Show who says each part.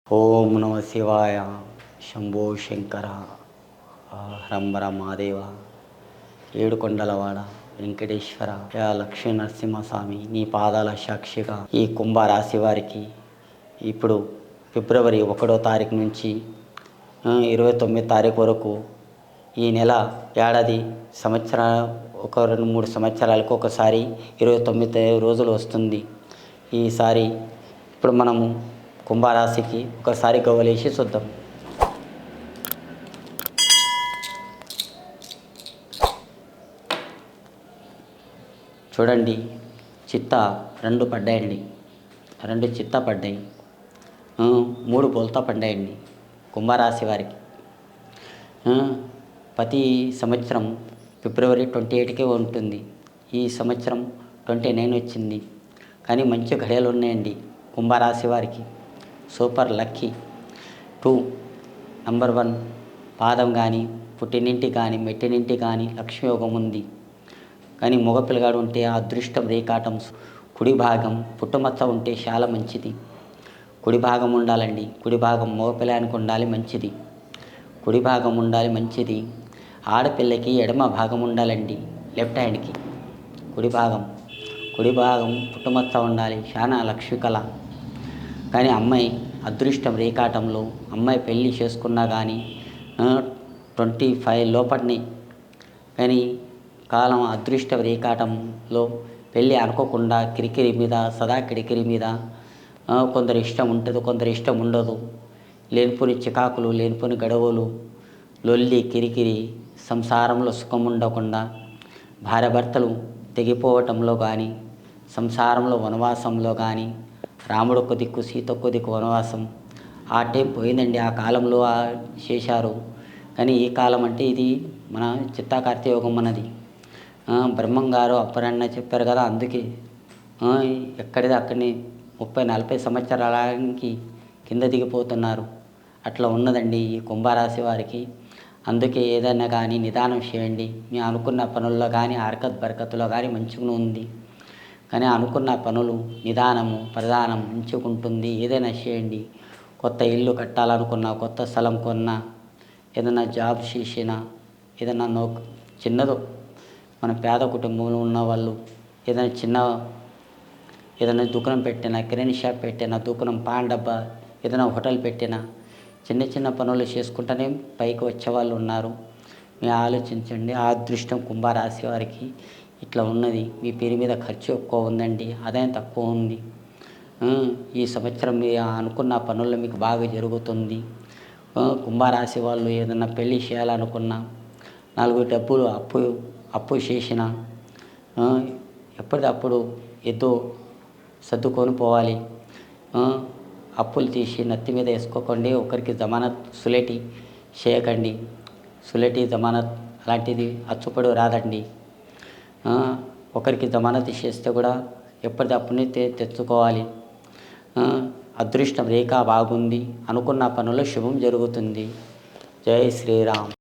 Speaker 1: ఓం నమ శివాయ. శంభో శంకర, హరంబర మహాదేవ, ఏడుకొండలవాడ వెంకటేశ్వర, యా లక్ష్మీ నరసింహస్వామి, నీ పాదాల సాక్షిగా ఈ కుంభరాశి వారికి ఇప్పుడు ఫిబ్రవరి 1వ తారీఖు నుంచి 29వ తారీఖు వరకు ఈ నెల ఏడాది ఒక 2-3 సంవత్సరాలకు ఒకసారి 29 రోజులు వస్తుంది. ఈసారి ఇప్పుడు మనము కుంభరాశికి ఒకసారి గవ్వలేసి చూద్దాం. చూడండి, చిత్త 2 పడ్డాయండి, 2 చిత్త పడ్డాయి, 3 బోల్తా పడ్డాయండి కుంభరాశి వారికి. ప్రతి సంవత్సరం ఫిబ్రవరి 28కే ఉంటుంది. ఈ సంవత్సరం 29 వచ్చింది. కానీ మంచి ఘడియలు ఉన్నాయండి కుంభరాశి వారికి. సూపర్ లక్కీ 2 నంబర్ 1 పాదం కానీ, పుట్టినింటి కానీ, మెట్టినింటి కానీ లక్ష్మీయోగం ఉంది. కానీ మగపిల్లగాడు ఉంటే అదృష్టం రేకాటం. కుడి భాగం పుట్టుమచ్చ ఉంటే చాలా మంచిది. కుడి భాగం ఉండాలండి. కుడి భాగం మగపిల్లానికి ఉండాలి, మంచిది. కుడి భాగం ఉండాలి, మంచిది. ఆడపిల్లకి ఎడమ భాగం ఉండాలండి, లెఫ్ట్ హ్యాండ్కి. కుడి భాగం పుట్టుమచ్చ ఉండాలి, చాలా లక్ష్మీకళ. కానీ అమ్మాయి అదృష్టం రేకాటంలో అమ్మాయి పెళ్ళి చేసుకున్నా కానీ 25 లోపటిని కానీ కాలం అదృష్ట రేకాటంలో పెళ్ళి అనుకోకుండా కిరికిరి మీద, సదా కిరికిరి మీద, కొందరు ఇష్టం ఉంటుంది, కొందరు ఇష్టం ఉండదు. లేనిపోని చికాకులు, లేనిపోని గొడవలు, లొల్లి, కిరికిరి, సంసారంలో సుఖం ఉండకుండా, భార్యాభర్తలు తెగిపోవటంలో కానీ, సంసారంలో వనవాసంలో కానీ, రాముడు ఒక దిక్కు, సీత ఒక దిక్కు వనవాసం. ఆ టైం పోయిందండి. ఆ కాలంలో చేశారు. కానీ ఈ కాలం అంటే ఇది మన చిత్తాకార్తె యోగం అన్నది. బ్రహ్మంగారు అప్పుడన్నా చెప్పారు కదా, అందుకే ఎక్కడిది అక్కడిని 30-40 సంవత్సరాలకి కింద దిగిపోతున్నారు. అట్లా ఉన్నదండి ఈ కుంభరాశి వారికి. అందుకే ఏదైనా కానీ నిదానం చేయండి. మీ అనుకున్న పనుల్లో కానీ, హరకత్ బరకత్తులో కానీ మంచిగా ఉంది. కానీ అనుకున్న పనులు నిదానము ప్రధానం ఉంచుకుంటుంది. ఏదైనా చేయండి. కొత్త ఇల్లు కట్టాలనుకున్నా, కొత్త స్థలం కొన్నా, ఏదైనా జాబ్ చేసినా, ఏదైనా చిన్నదో మన పేద కుటుంబంలో ఉన్న వాళ్ళు ఏదైనా దుకాణం పెట్టినా, కిరాణా షాప్ పెట్టినా, దుకాణం, పాన్ డబ్బా, ఏదైనా హోటల్ పెట్టినా, చిన్న పనులు చేసుకుంటూనే పైకి వచ్చేవాళ్ళు ఉన్నారు. మీరు ఆలోచించండి. ఆ అదృష్టం కుంభరాశి వారికి ఇట్లా ఉన్నది. మీ పేరు మీద ఖర్చు ఎక్కువ ఉందండి, ఆదాయం తక్కువ ఉంది. ఈ సంవత్సరం మీరు అనుకున్న పనుల్లో మీకు బాగా జరుగుతుంది. కుంభరాశి వాళ్ళు ఏదైనా పెళ్ళి చేయాలనుకున్నా, 4 డబ్బులు అప్పు చేసిన ఎప్పటికప్పుడు ఏదో సర్దుకొని పోవాలి. అప్పులు తీసి నెత్తి మీద వేసుకోకండి. ఒకరికి జమానత్ సులేటి చేయకండి. సులేటి జమానత్ అలాంటిది అచ్చుపడు రాదండి. ఒకరికి జమానత్ చేస్తే కూడా ఎప్పటికప్పుడు తెచ్చుకోవాలి. అదృష్టం రేఖ బాగుంది. అనుకున్న పనుల్లో శుభం జరుగుతుంది. జై శ్రీరామ్.